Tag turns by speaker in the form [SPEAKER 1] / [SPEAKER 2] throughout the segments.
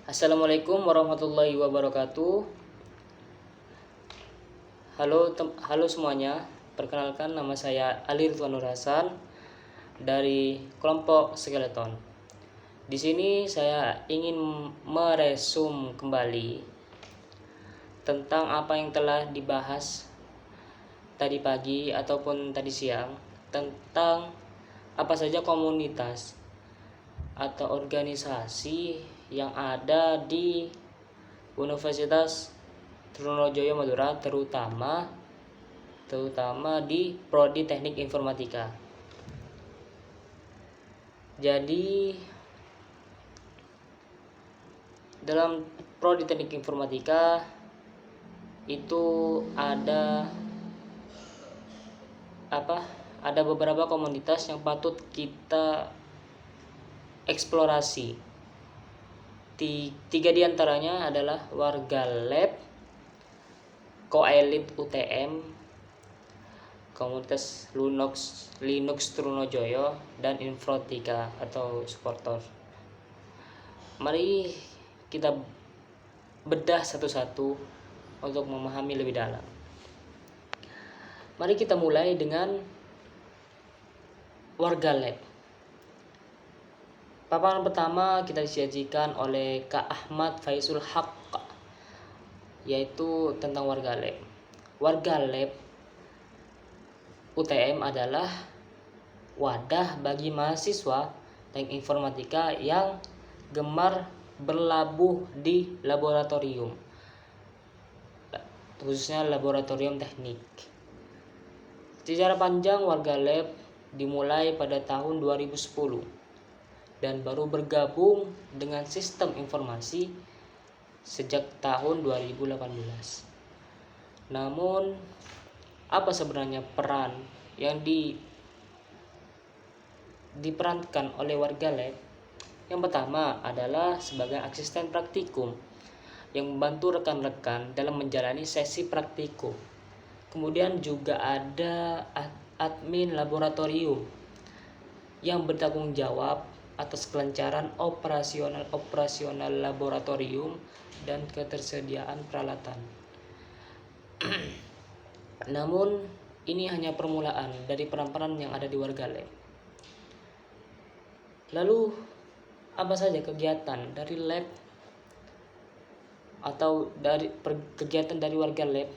[SPEAKER 1] Assalamualaikum warahmatullahi wabarakatuh. Halo semuanya. Perkenalkan, nama saya Ali Ridwan Nur Hasan dari kelompok Skeleton. Di sini saya ingin meresum kembali tentang apa yang telah dibahas tadi pagi ataupun tadi siang tentang apa saja komunitas atau organisasi yang ada di Universitas Trunojoyo Madura, terutama di Prodi Teknik Informatika. Jadi dalam Prodi Teknik Informatika itu ada beberapa komunitas yang patut kita eksplorasi. Tiga diantaranya adalah Warga Lab, Koelit UTM, komunitas Linux Trunojoyo, dan Infrotika atau supporter. Mari kita bedah satu-satu untuk memahami lebih dalam. Mari kita mulai dengan Warga Lab. Paparan pertama kita disajikan oleh Kak Ahmad Faisul Haq, yaitu tentang Warga Lab. Warga Lab UTM adalah wadah bagi mahasiswa teknik informatika yang gemar berlabuh di laboratorium, khususnya laboratorium teknik. Sejarah panjang Warga Lab dimulai pada tahun 2010 dan baru bergabung dengan sistem informasi sejak tahun 2018. Namun, apa sebenarnya peran yang diperankan oleh Warga Lab? Yang pertama adalah sebagai asisten praktikum yang membantu rekan-rekan dalam menjalani sesi praktikum. Kemudian juga ada admin laboratorium yang bertanggung jawab atas kelancaran operasional laboratorium dan ketersediaan peralatan. Namun ini hanya permulaan dari peran-peran yang ada di Warga Lab. Lalu apa saja kegiatan dari lab atau dari kegiatan dari Warga Lab?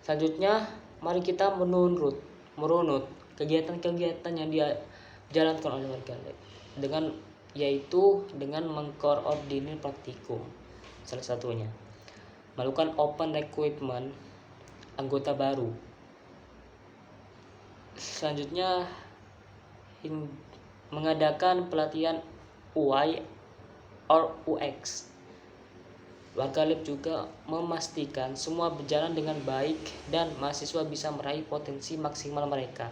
[SPEAKER 1] Selanjutnya mari kita merunut kegiatan-kegiatan yang dijalankan oleh Warga Lab dengan mengkoordinir praktikum. Salah satunya melakukan open recruitment anggota baru. Selanjutnya mengadakan pelatihan UI or UX. Warga Lab juga memastikan semua berjalan dengan baik dan mahasiswa bisa meraih potensi maksimal mereka.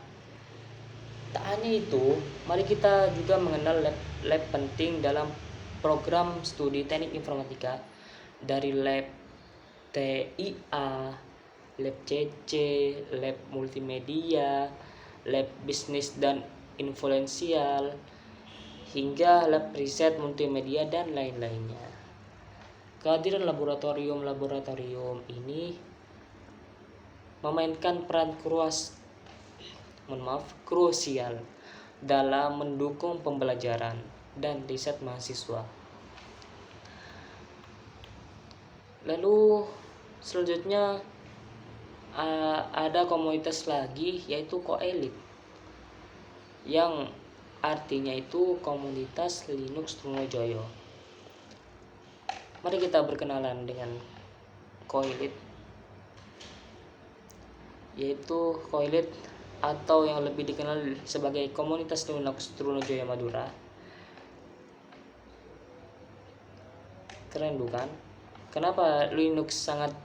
[SPEAKER 1] Tak hanya itu, mari kita juga mengenal lab penting dalam program studi teknik informatika, dari lab TIA, lab CC, lab multimedia, lab bisnis dan influensial, hingga lab riset multimedia dan lain-lainnya. Kehadiran laboratorium ini memainkan peran krusial dalam mendukung pembelajaran dan riset mahasiswa. Lalu selanjutnya ada komunitas lagi, yaitu Koelit, yang artinya itu komunitas Linux Trunojoyo. Mari kita berkenalan dengan Koelit, yaitu Koelit atau yang lebih dikenal sebagai komunitas Linux Trunojoyo Madura. Keren bukan? Kenapa Linux sangat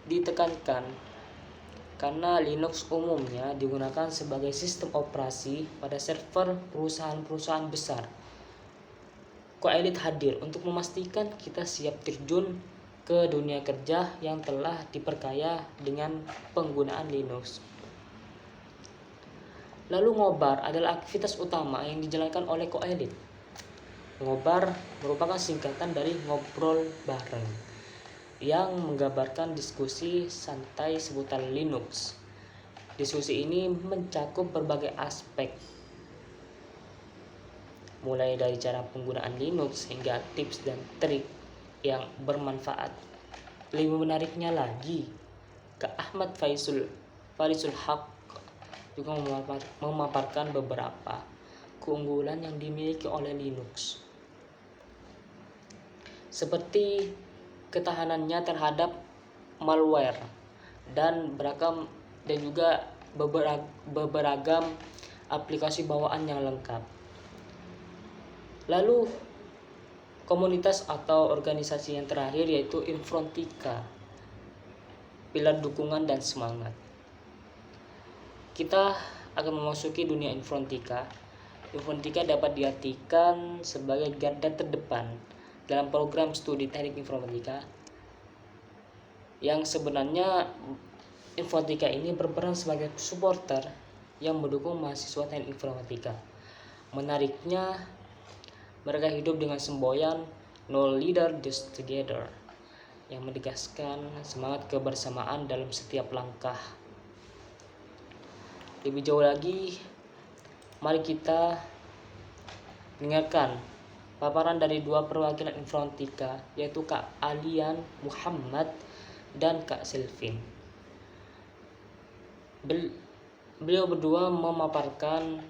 [SPEAKER 1] ditekankan? Karena Linux umumnya digunakan sebagai sistem operasi pada server perusahaan-perusahaan besar. Koelit hadir untuk memastikan kita siap terjun ke dunia kerja yang telah diperkaya dengan penggunaan Linux. Lalu ngobar adalah aktivitas utama yang dijalankan oleh Koelit. Ngobar merupakan singkatan dari ngobrol bareng yang menggambarkan diskusi santai seputar Linux. Diskusi ini mencakup berbagai aspek, mulai dari cara penggunaan Linux hingga tips dan trik yang bermanfaat. Lebih menariknya lagi, Kak Ahmad Farisul Haq juga memaparkan beberapa keunggulan yang dimiliki oleh Linux, seperti ketahanannya terhadap malware dan juga beberapa aplikasi bawaan yang lengkap. Lalu komunitas atau organisasi yang terakhir yaitu Infrontika, pilar dukungan dan semangat. Kita akan memasuki dunia Infrontika. Infrontika dapat diartikan sebagai garda terdepan dalam program studi teknik informatika, yang sebenarnya Infrontika ini berperan sebagai supporter yang mendukung mahasiswa teknik informatika. Menariknya, mereka hidup dengan semboyan "No leader, just together", yang menegaskan semangat kebersamaan dalam setiap langkah. Lebih jauh lagi, mari kita dengarkan paparan dari dua perwakilan Infrontika, yaitu Kak Alian Muhammad dan Kak Selvin. Beliau berdua memaparkan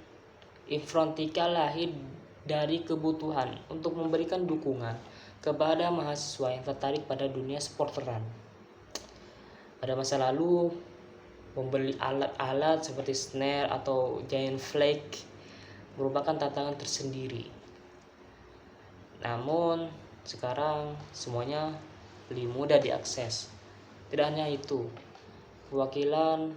[SPEAKER 1] Infrontika lahir dari kebutuhan untuk memberikan dukungan kepada mahasiswa yang tertarik pada dunia sporteran. Pada masa lalu, membeli alat-alat seperti snare atau giant flag merupakan tantangan tersendiri. Namun sekarang semuanya lebih mudah diakses. Tidak hanya itu, perwakilan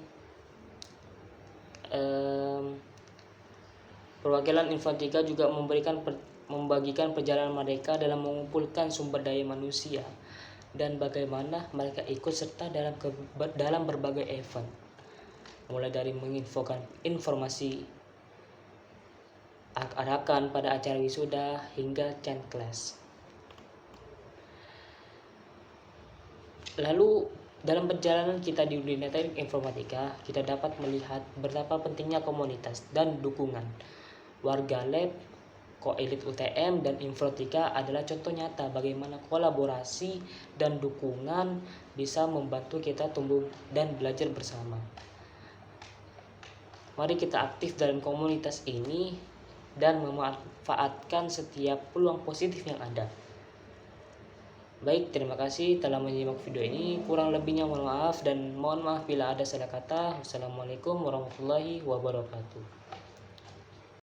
[SPEAKER 1] Infrontika juga membagikan perjalanan mereka dalam mengumpulkan sumber daya manusia dan bagaimana mereka ikut serta dalam berbagai event, mulai dari menginfokan informasi arak-arakan pada acara wisuda hingga chant class. Lalu dalam perjalanan kita di dunia teknik informatika, kita dapat melihat betapa pentingnya komunitas dan dukungan. Warga Lab, Koelit UTM, dan Infrontika adalah contoh nyata bagaimana kolaborasi dan dukungan bisa membantu kita tumbuh dan belajar bersama. Mari kita aktif dalam komunitas ini dan memanfaatkan setiap peluang positif yang ada. Baik, terima kasih telah menyimak video ini. Kurang lebihnya mohon maaf, dan mohon maaf bila ada salah kata. Wassalamualaikum warahmatullahi wabarakatuh.